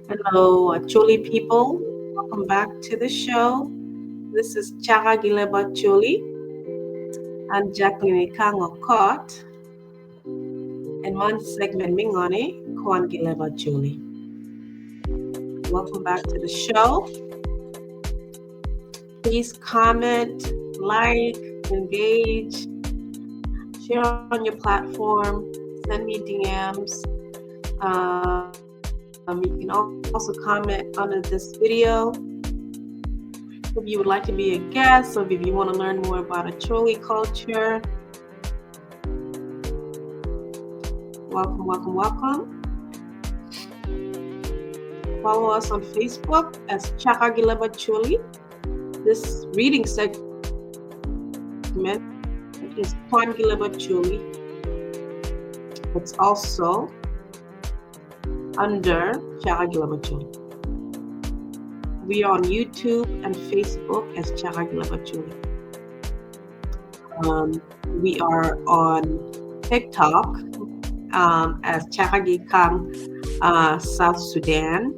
Hello, Acholi people. Welcome back to the show. This is Chaka Leb Acholi and Jackline Ikang of Kot. And one segment Mingoni, Kwan Leb Acholi. Welcome back to the show. Please comment, like, engage, share on your platform, send me DMs. You can also comment under this video if you would like to be a guest, or if you want to learn more about Acholi culture. Welcome. Follow us on Facebook as Chaka Leb Acholi. This reading segment is Kwan Leb Acholi. It's also under Chaka Leb Acholi. We are on YouTube and Facebook as Chaka Leb Acholi. We are on TikTok as KIdi Kot, South Sudan.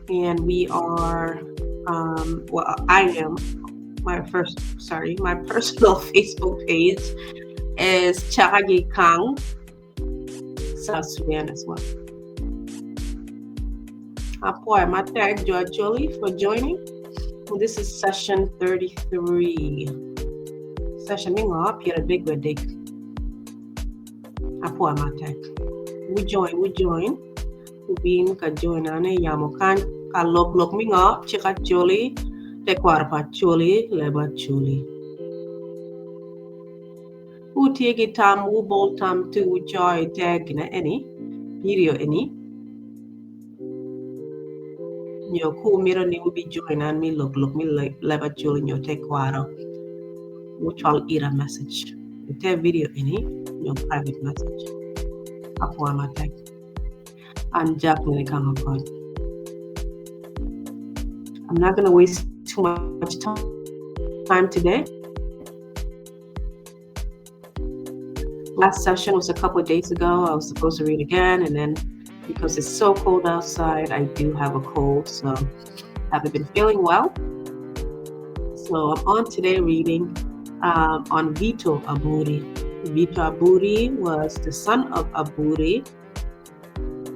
And we are, I am, my personal Facebook page is KIdi Kot, South Sudan as well. Apwoyo, Mattia Jo Acholi for joining. This is session 33. Session mingo Pierre Big Wedik. Apwoyo Mattia. We join. Ubin ka join ane yamokan ka lok mingo Chika Acholi te kwarpa Acholi Leb Acholi. Utiegi tam bol tam tu joy tag na any video any. Nyo ku miro ni ubi join and me look me Leb Acholi nyo te kwaro. Which I'll eat a message. Te video any your private message. Apwoyo Mattia. And Jackline Ikang. I'm not going to waste too much time today. Last session was a couple of days ago. I was supposed to read again, and then because it's so cold outside, I do have a cold, so I haven't been feeling well. So I'm on today reading on Vitto Aburi. Vitto Aburi was the son of Aburi,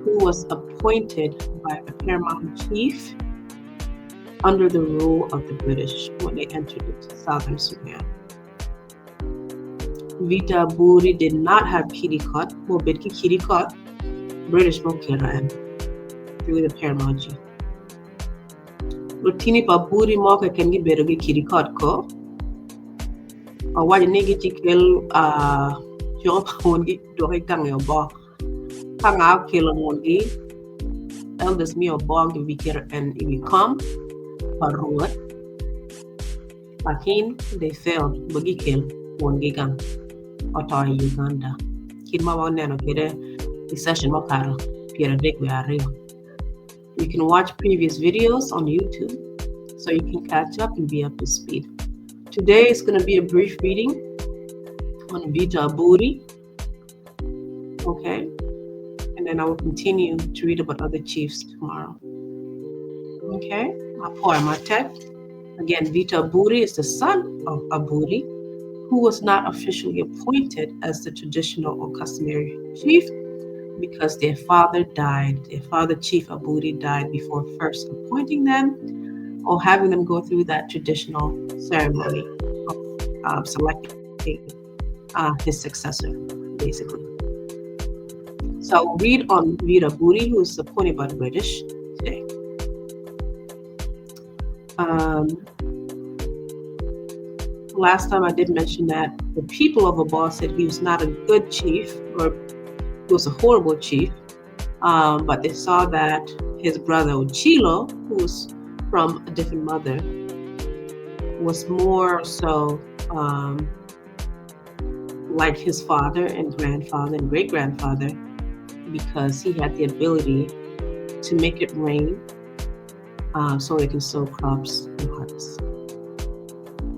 who was appointed by the Paramount Chief under the rule of the British when they entered into southern Sudan. Vitto Aburi did not have KIdi Kot, KIdi Kot, British Mokiran, through the Paramount Chief. Lutini Aburi Moka can give better KIdi Kot ko, or why the negative kill job won't get Dohikang your bar. Hang out, kill on elders me or bog if we care and if we come. Parruat. Lakin they failed. Bagi kill one gigang. Otoy Uganda. Kidma wa neno kire the session makara. Pierre Vic we are real. You can watch previous videos on YouTube so you can catch up and be up to speed. Today is going to be a brief reading on Vitto Aburi. Okay. And then I will continue to read about other chiefs tomorrow. Okay, Apwoyo Mattia. Again, Vitto Aburi is the son of Aburi, who was not officially appointed as the traditional or customary chief because their father died. Their father, Chief Aburi, died before first appointing them or having them go through that traditional ceremony of selecting his successor, basically. So I'll read on Vitto Aburi, who is appointed by the British today. Last time I did mention that the people of Obbo said he was not a good chief, or he was a horrible chief, but they saw that his brother Ochilo, who was from a different mother, was more so like his father and grandfather and great-grandfather, because he had the ability to make it rain so they can sow crops and harvest.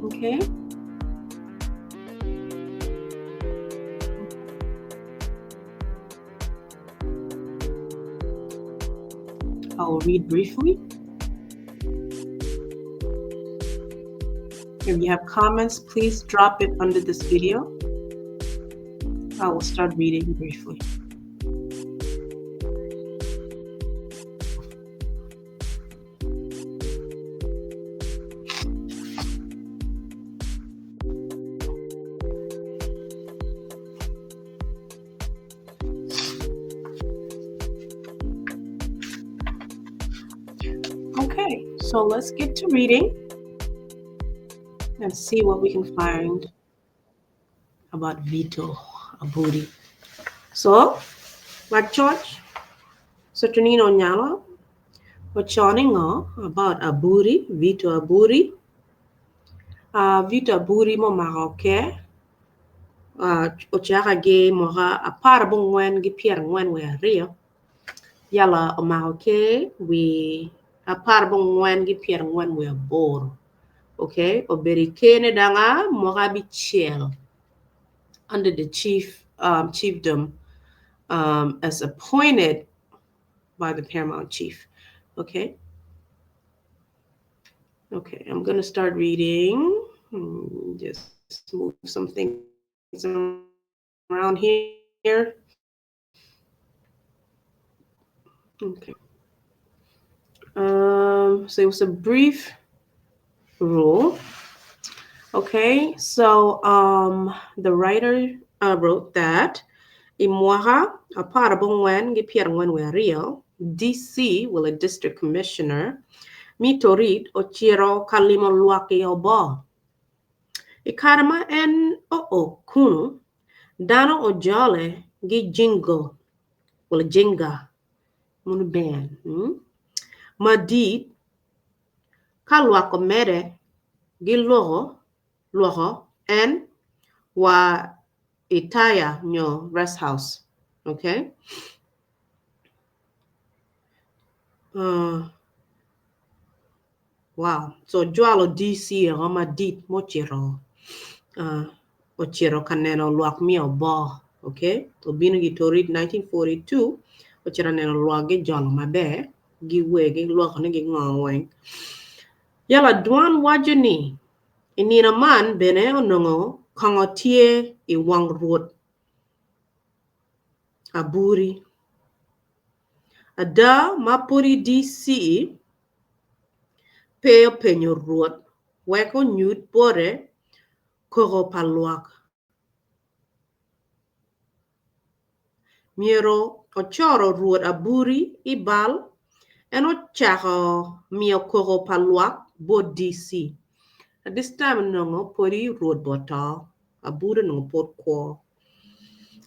Okay? I'll read briefly. If you have comments, please drop it under this video. I will start reading briefly. Okay, so let's get to reading and see what we can find about Vitto Aburi. So, like church, so Tonino Nyala, what about Aburi, Vitto Aburi. Vitto Aburi mo Maroke, o Chaka ge moha a Parabong wen gi Pierre wen we Rio. Yala o Maroke, we a Parabong wen gi Pierre wen we Bor. Okay, o Berikene danga moha Bichel under the chiefdom as appointed by the Paramount Chief. Okay, I'm going to start reading. Just move some things around here. Okay. So it was a brief rule. Okay, so the writer wrote that Imwaha, a Parabong wen gi Pierangwen we Rio, DC, will a district commissioner, mi Torit o Chiro Kalimo Luaki Obbo. Ikarama en o kunu, Dano o Jole gi Jingo, well Jinga, Munuban. Madid, Kalwako Mere, gi Loho, and wa Itaya nyo rest house. Okay. Wow. So Jualo DC Roma dit mochiro. Ochiro kaneno luak mi Obbo. Okay. So Binugi Torit 1942. Ochiro neno luage jolo mabe. Gi wege luak nigi ngaweng. Yala duan wajani. Inina man bene onongo kangotie I wang road. Aburi. Ada mapuri DC peo penyo ruot weko nyut bore koro paluak. Miero ochoro ruot Aburi ibal and ochako mio koro paluak bo DC. At this time nongo pori ruot bota Aburi nongo pot kwa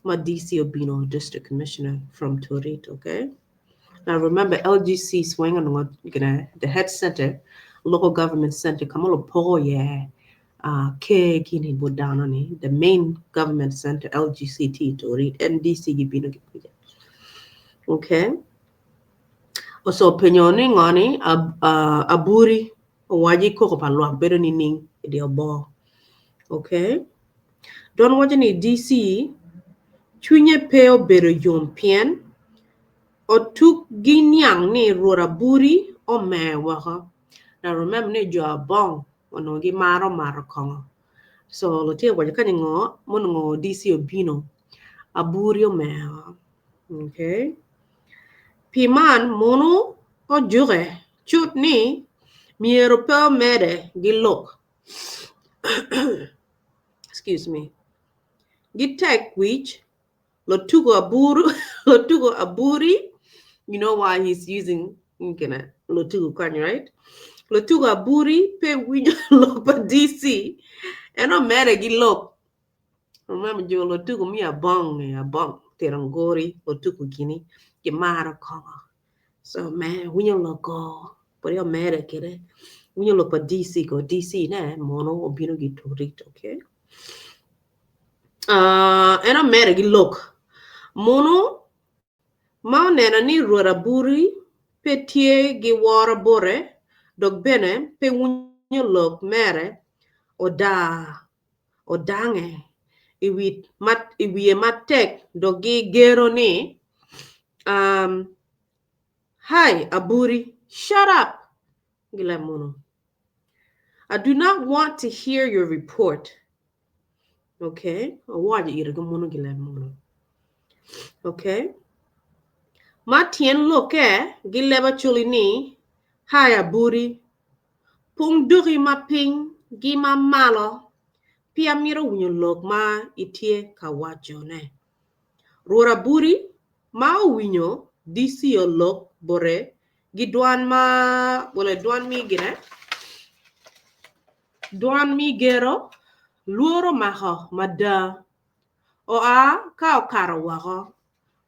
ma DC Obino district commissioner from Torit, okay? Now remember LGC swing on the head center, local government center, kamalo po yeah. Ke kini bodanani, the main government center, LGCT to read NDC gibino. Okay. Also opinioning ngani Aburi waji ko palwa better ni ning the Obbo. Okay. Don't watch any DC chunye peo better yompien. O tuk ginyang ni Aburi o mewaha. Now remember ni jo Abong ono gi maro kongo. So lo tie waja kani ngo DC Obino Aburi o mewa. Okay. Piman mono o jure chut ni miero pe mere gilok. Excuse me. Gitek which lotugo Aburi. You know why he's using lotugo kwani, right? Lotugo Aburi pe winyo lopa DC and o mere gilok. Remember jo lotugo mi abong terangori lotugo gini gemara kongo. So man winyo logo but yo mere kere winyo lopa DC go DC na mono obino gi Torit, okay? And o mere gilok mono ma nena ni Aburi pe tie gi wara bore dog bene pe wunyo lok mere odange iwi matek dogi gero ni Hi, Aburi, shut up. Gilamono. I do not want to hear your report. Okay? Okay? Matien loke gileba chulini. Hi, Aburi. Pung duri ma ping gima malo. Pia mira unyo lok ma itie kawachone. Rora Buri ma winyo DC o lok bore gidwan ma wala dwan mi gine. Dwan mi gero luoro maho mada o a ka o kara wako.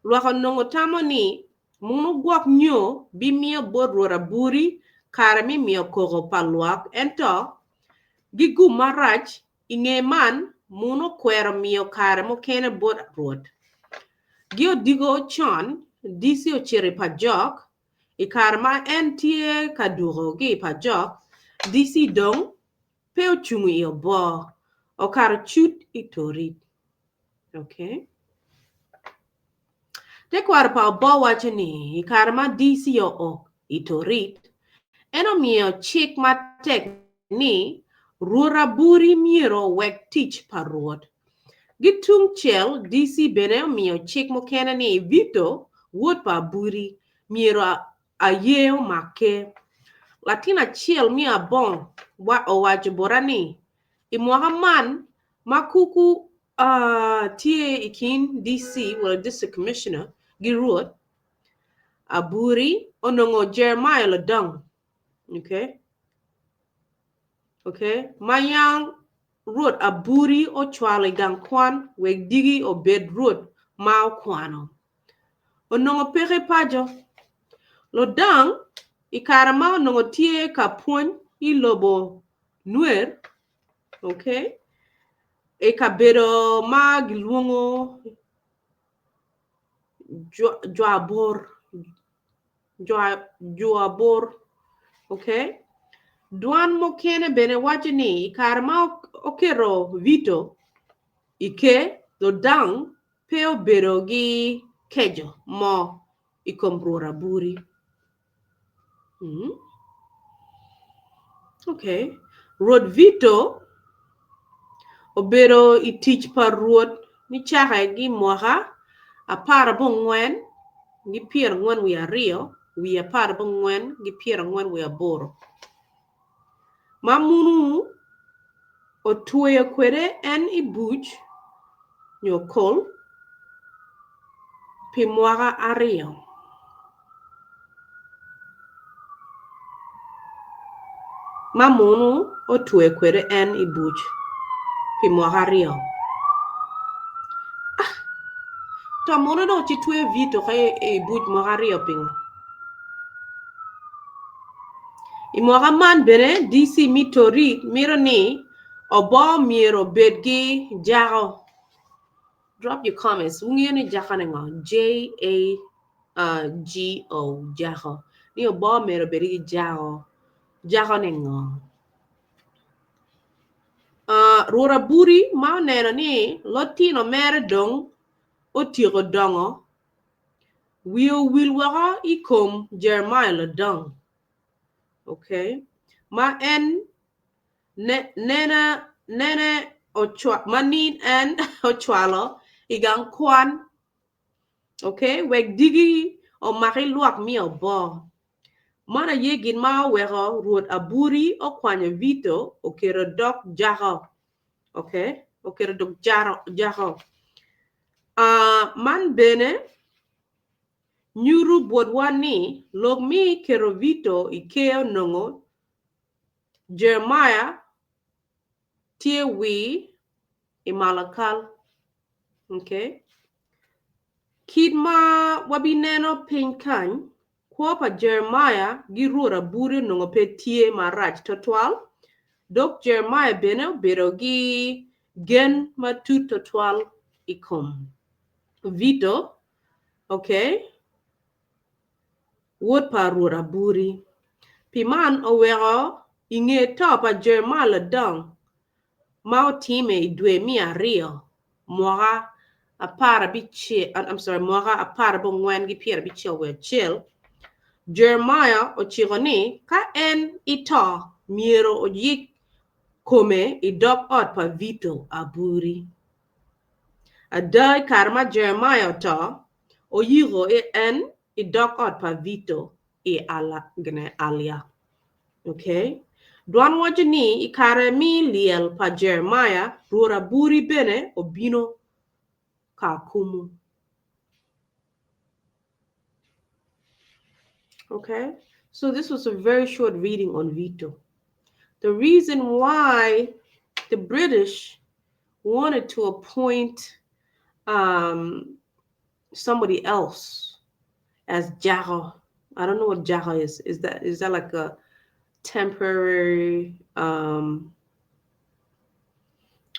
Lwako nongo tamo ni munu guak nyo bi mio bod Rora Buri kara mi mio koko palwak ento gigu marach inge man munu kwero mio kara mo kene bod ruot. Gio digo chon DC o chere Pajok ikarma entie kaduro gi Pajok DC dong peo chungu i Obbo o kar chut i Torit. Okay. Te kwar pa Obbo wacho ni ikarma DC o i Torit eno mio chik matek ni Rora Buri miero wek tich paruot. Gitung chel DC bene mio chik mokene ni Vitto Wood pa Aburi miero ayeo make. Latina chiel mi Abong wa owacho borani imwaga man makuku tie ikin DC well district commissioner giruot Aburi onongo Jeremia Lodang. Okay mayang ruot Aburi o chwale gang Kwan weg digi o bed ruot ma kwano onongo pere Pajok Lodang ikarama onongo tie ka puony ilobo Nuer. Okay e kabedo ma giluongo Juaibor. Okay Dwan mokene bene wacho ni karma okero Vitto ike Lodang peo bedo gi kejo mo ikom Rora Buri. Okay Ruot Vitto obedo itich par ruot ni Chaka gi mwaka apar bongwen gi pier ngwen wi ario wi apar bongwen gi pier ngwen wi aboro. Mamunu otweyo kwede en ibuch nyokol pi mwaka ario. Mamunu otweyo kwede en ibuch pi mwaka ario. To mono no chitwe Vitto kay ibuch mwaka ario pingo. Imwaka man bene DC mi Torit miro ni Obbo miero bedgi Jago. Drop your comments. Ungi ni Jago Jago. Jago. Ni Obbo miero bedgi Jago. Jago nengo. Rora Buri ma neno ni lotino mere dong otiro dongo. Wio wilwaka ikom Jeremia Lodang. Okay. Ma en nene ochwa manin en ochwalo igang Kwan. Okay weg digi o maki luak mi Obbo. Mana yegin ma wego Ruot Aburi o kwanyo Vitto o kero dok Jago. Okay o kero dok Jago. Man bene nyuru bodwani log mi kero Vitto ikeo nongo Jeremia tie wi i Malakal. Okay kid ma wabineno piny kany kuopa Jeremia gi Rora Buri nongo pe tie marach totwal dok Jeremia bene bedo gi gen matut totwal ikom Vitto. Okay Wood pa Rora Buri piman owero inge topa Jeremia Lodang Mao time idwe mi ario mwaka apara biche mwaka apara bongwen gi pier biche we chill Jeremiah ochigoni ka en ito miero ojik kome idok ot pa Vitto Aburi. Adai karma Jeremiah to oyigo en idok ot pa Vitto alia. Okay? Duan wajini ikare mi liel pa Jeremiah rura buri bene obino kakumu. Okay? So this was a very short reading on Vitto. The reason why the British wanted to appoint somebody else as Jago. I don't know what Jago is. Is that like a temporary I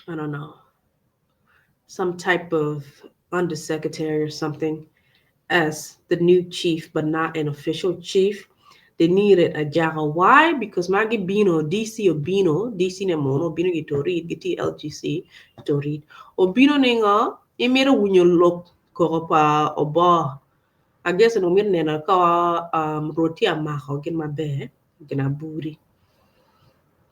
don't know, some type of undersecretary or something as the new chief, but not an official chief? They needed a Jago. Why? Because Magi Bino, DC or Bino, DC ne mono, Bino gi Torit, giti LGC, Torit. O Bino nenga, imera wunyo lok koropa Obbo. I guess no mir nena ka roti amaho gin mabe, gina buri.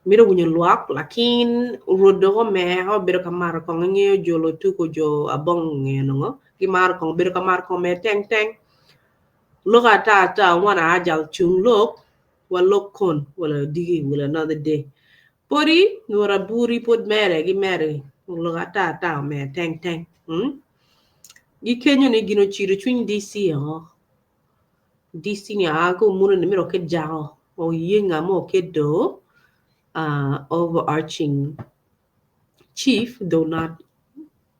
Mira wunyo luak, lakin rodo me ho biro kamar ko ngeo jolo tu ko jo abong ngeno, gimar ko biro kamar ko me teng teng. Look ta wana ajal chung look, well look kon, well digi, well another day. Pori, nora buri put mere, gi mere, look ta me teng teng. Gi kenyo ne gino chiri chwin DC DC ni ako muna ni miro ke jao, o yenga mo ke do, overarching chief, though not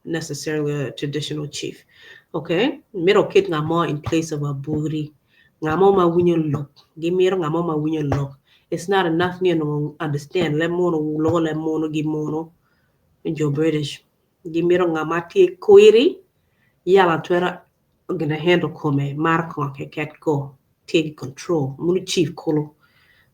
necessarily a traditional chief. Okay, miro kit nga mo in place of Aburi. Nga mo ma winyo look. Gimiro nga mo ma winyo look. It's not enough ni no understand. Lemono lo lemono gimono. Jo British. Gimiro nga mati query. Yala twera gonna handle kome marko ke ket go take control. Munu chief kolo.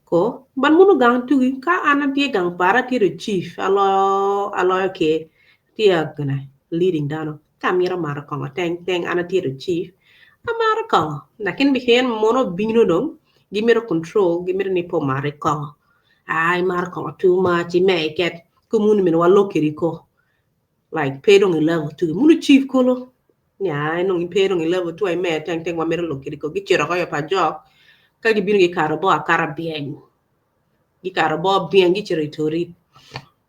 Ko ban munu gang tugi ka ana tie gang para tie chief alo ke tie gonna leading down kamira marko teng ana tie chief amarko lakin bihen mono bino dong gimero control gimero ni po marko ai marko too much me ket kumun min wallo kiriko like pay dong level to munu chief kolo nya no pay dong level to ai me teng wa mero lo kiriko gichero ko ya Pajok ka gibino gi karabo akara bien gi karabo bien gichero Torit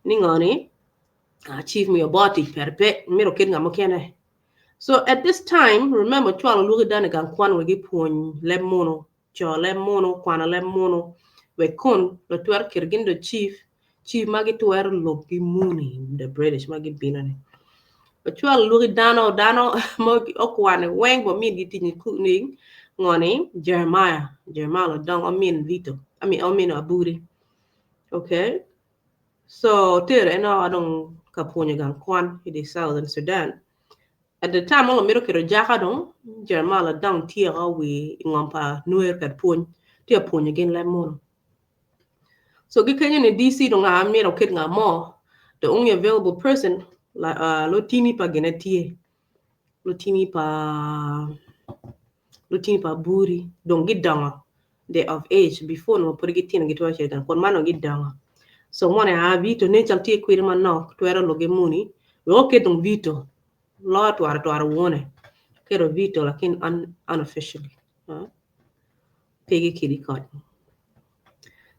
ni ngoni chief mi oboti perpe mero ket ngamo kene. So at this time, remember, chwala lugi dane gan Kwan wegi puony leb mono, cho leb mono, kwana leb mono, we kon, lo tuwer kirgin the chief magi tuwer logi muni, the British magi binane. But chwala lugi dano, mogi okwane, weng bo min giti ni ngoni, Jeremia Lodang, I mean Aburi. Okay? So, tere, eno adong kapuony gan Kwan, hidi Southern Sudan. At the time, all America Jaga don Jeremia Lodang tia we ngompa Nuer kat puny tia puny again like mono. So gi Kenya in DC don nga mero kit nga mo the only available person like lotini pa genetie lotini pa buri don gi danga they of age before no put gitina gitwa chedan kon mano gi danga. So one ha Vitto ne chalti kwirma nok twera loge muni we okay don Vitto law to wone kero Vitto lakin unofficially KIdi Kot.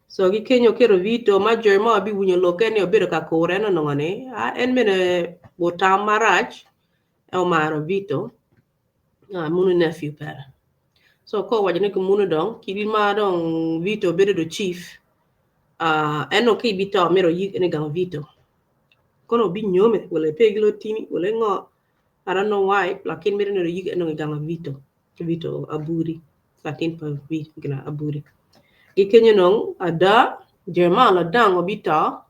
So gi kenyo kero Vitto ma Jeremia bi wunyo lokene obedo ka kore no ngane en mene botam marach el maro Vitto munu nephew pera. So ko wajane ko munu dong kidi ma dong Vitto bedo do chief eno ki bito mero yik ne gang Vitto kono bi nyome wala pegilo tini wala ngo I don't know why, lakin mero no yik eno gang Vitto Aburi latin pa gina Aburi. Ikenya nong ada Jeremia Lodang obita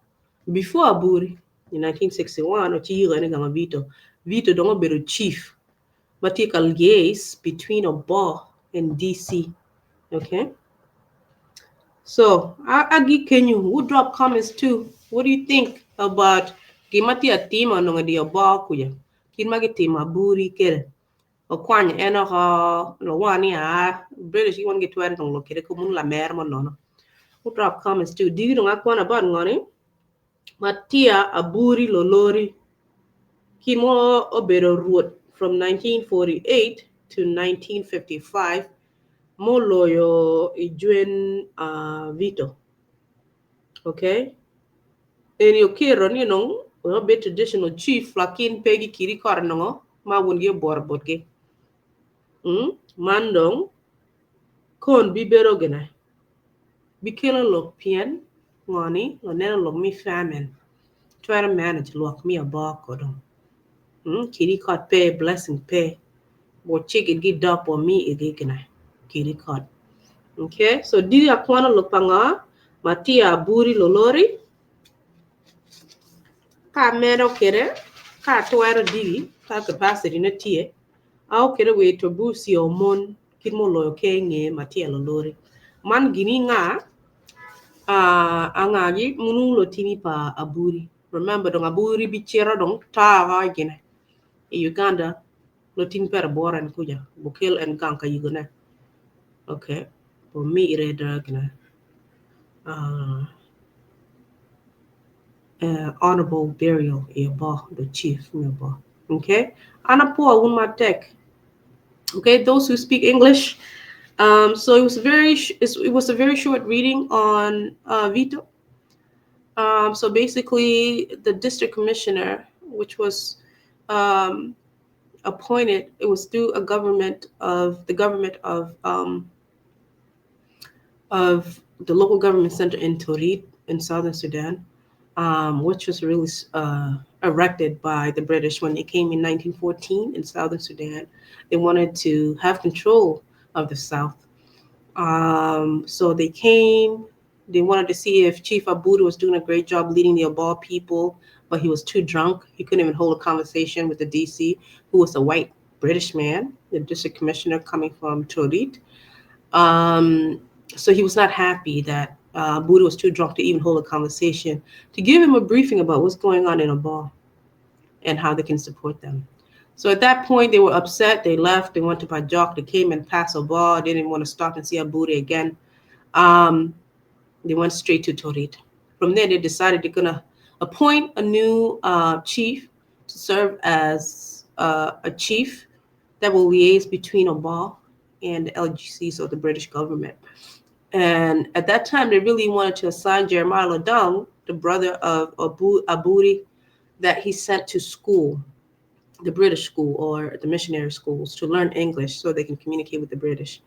before Aburi in 1961 o chira ne gang Vitto dongo bero chief Mattia liaise between Obbo and DC. Okay. So agi Kenya who drop comments too. What do you think about Kimati a team on the Obbo kuya? Kinmagi team Aburi kere. Kwan lo wani British you want get to no lo kire ko mun la mer mo no. Who drop comments too. Do you know Kwan about ngoni? Mattia Aburi Lolori Kimo Obero wrote from 1948 to 1955 Moloyo Ijuen Vitto. Okay? And you kiro ni no a bit traditional chief lakin pegi kiri kor no ma wun ge bor botge. Mandong kon bibero gena. Bikila lo pien ngoni lo nena lo mi famine. Try to manage lock me a bar kodong. KIdi Kot pay blessing pay. Or chicken get up or me again. KIdi Kot. Okay, so didi akwana lopanga Mattia Aburi Lolori ka mero kere ka tuwero didi ka capacity na tie au kere we to busi o mon kimo loyo ke nge Mattia Lolori man gini nga angagi munu lo tini pa Aburi. Remember dong Aburi bichera dong ta gina Uganda lo tini per boran kuja bukel and ganka yugana. Okay, for me ire gina honorable burial Obbo, the chief Obbo. Okay, Anapo Unmatek. Okay, those who speak English. So it was a very short reading on Vitto. So basically, the district commissioner, which was appointed, it was through the government of the local government center in Torit in southern Sudan, which was really erected by the British when they came in 1914 in southern Sudan. They wanted to have control of the south. So they came. They wanted to see if Chief Aburi was doing a great job leading the Obbo people, but he was too drunk. He couldn't even hold a conversation with the DC, who was a white British man, the district commissioner coming from Torit. So he was not happy that Aburi was too drunk to even hold a conversation, to give him a briefing about what's going on in Obbo and how they can support them. So at that point, they were upset. They left. They went to Pajok. They came and passed Obbo. They didn't want to stop and see Aburi again. They went straight to Torit. From there, they decided they're going to appoint a new chief to serve as a chief that will liaise between Obbo and the LGC, so the British government. And at that time, they really wanted to assign Jeremia Lodang, the brother of Aburi, that he sent to school, the British school or the missionary schools, to learn English so they can communicate with the British.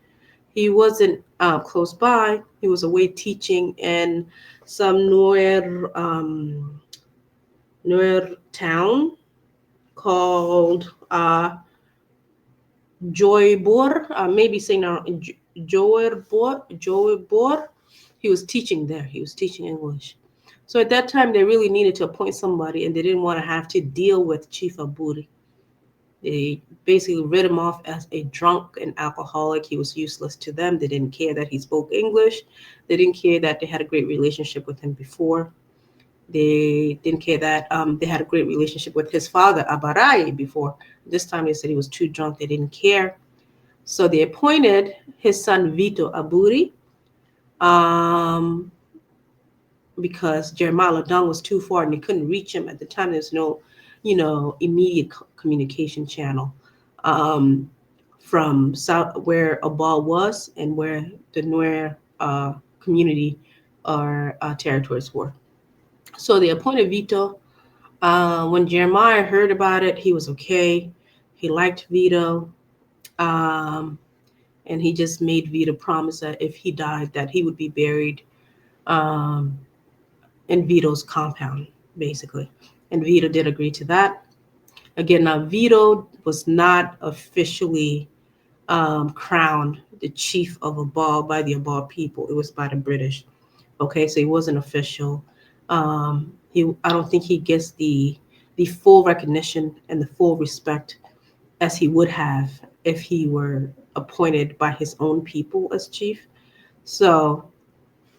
He wasn't close by. He was away teaching in some Nuer town called Juaibor, maybe saying Juaibor. He was teaching there. He was teaching English. So at that time, they really needed to appoint somebody, and they didn't want to have to deal with Chief Aburi. They basically wrote him off as a drunk and alcoholic. He was useless to them. They didn't care that he spoke English. They didn't care that they had a great relationship with him before. They didn't care that they had a great relationship with his father, Abarai, before. This time they said he was too drunk. They didn't care. So they appointed his son, Vitto Aburi, because Jeremia Lodang was too far and they couldn't reach him. At the time, there's no, immediate communication channel from south where Obbo was and where the Nuer community or territories were. So they appointed Vitto. When Jeremiah heard about it, he was okay. He liked Vitto. And he just made Vitto promise that if he died, that he would be buried in Vitto's compound, basically. And Vitto did agree to that. Again, now Vitto was not officially crowned the chief of Obbo by the Obbo people. It was by the British. Okay, so he wasn't official. I don't think he gets the full recognition and the full respect as he would have if he were appointed by his own people as chief. So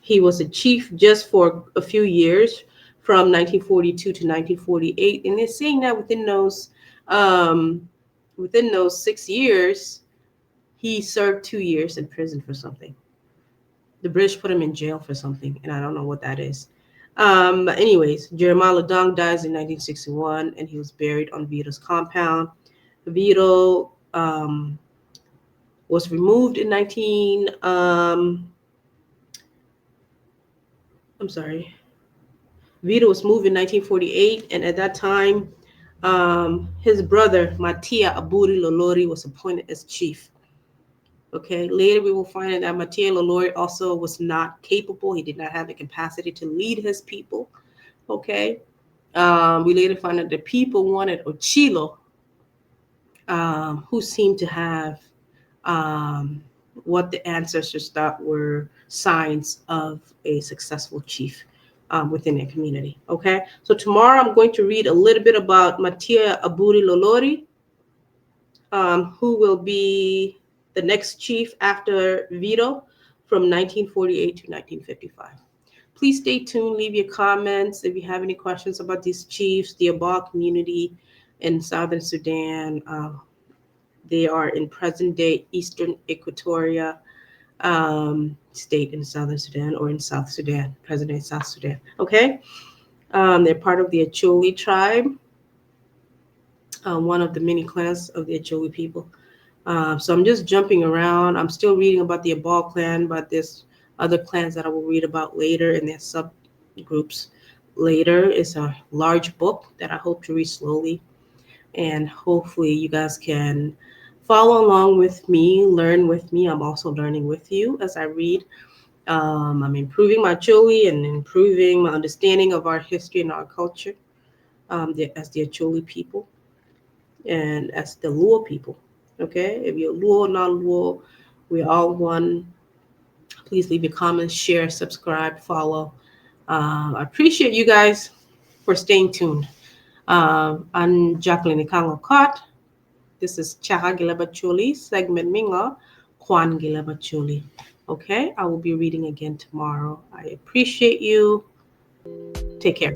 he was a chief just for a few years, from 1942 to 1948. And they're saying that within those within those 6 years, he served 2 years in prison for something. The British put him in jail for something, and I don't know what that is. But anyways, Jeremia Lodang dies in 1961, and he was buried on Vitto's compound. Vitto was removed in 19. I'm sorry. Vitto was moved in 1948, and at that time, his brother Mattia Aburi Lolori was appointed as chief. Okay, later we will find that Mattia Lolori also was not capable. He did not have the capacity to lead his people. Okay, we later find that the people wanted Ochilo, who seemed to have what the ancestors thought were signs of a successful chief within their community. Okay, so tomorrow I'm going to read a little bit about Mattia Aburi Lolori, who will be the next chief after Vitto from 1948 to 1955. Please stay tuned, leave your comments if you have any questions about these chiefs, the Obbo community in Southern Sudan. They are in present-day Eastern Equatoria state in Southern Sudan, or in South Sudan, present-day South Sudan. Okay? They're part of the Acholi tribe, one of the many clans of the Acholi people. So I'm just jumping around. I'm still reading about the Abong clan, but there's other clans that I will read about later, and their subgroups later. It's a large book that I hope to read slowly, and hopefully you guys can follow along with me, learn with me. I'm also learning with you as I read. I'm improving my Acholi and improving my understanding of our history and our culture as the Acholi people and as the Luo people. Okay, if you're Luo, non-Luo, we're all one. Please leave your comments, share, subscribe, follow. I appreciate you guys for staying tuned. I'm Jackline Ikang. This is Chaka Acholi, segment Minga, Kwan Acholi. Okay, I will be reading again tomorrow. I appreciate you. Take care.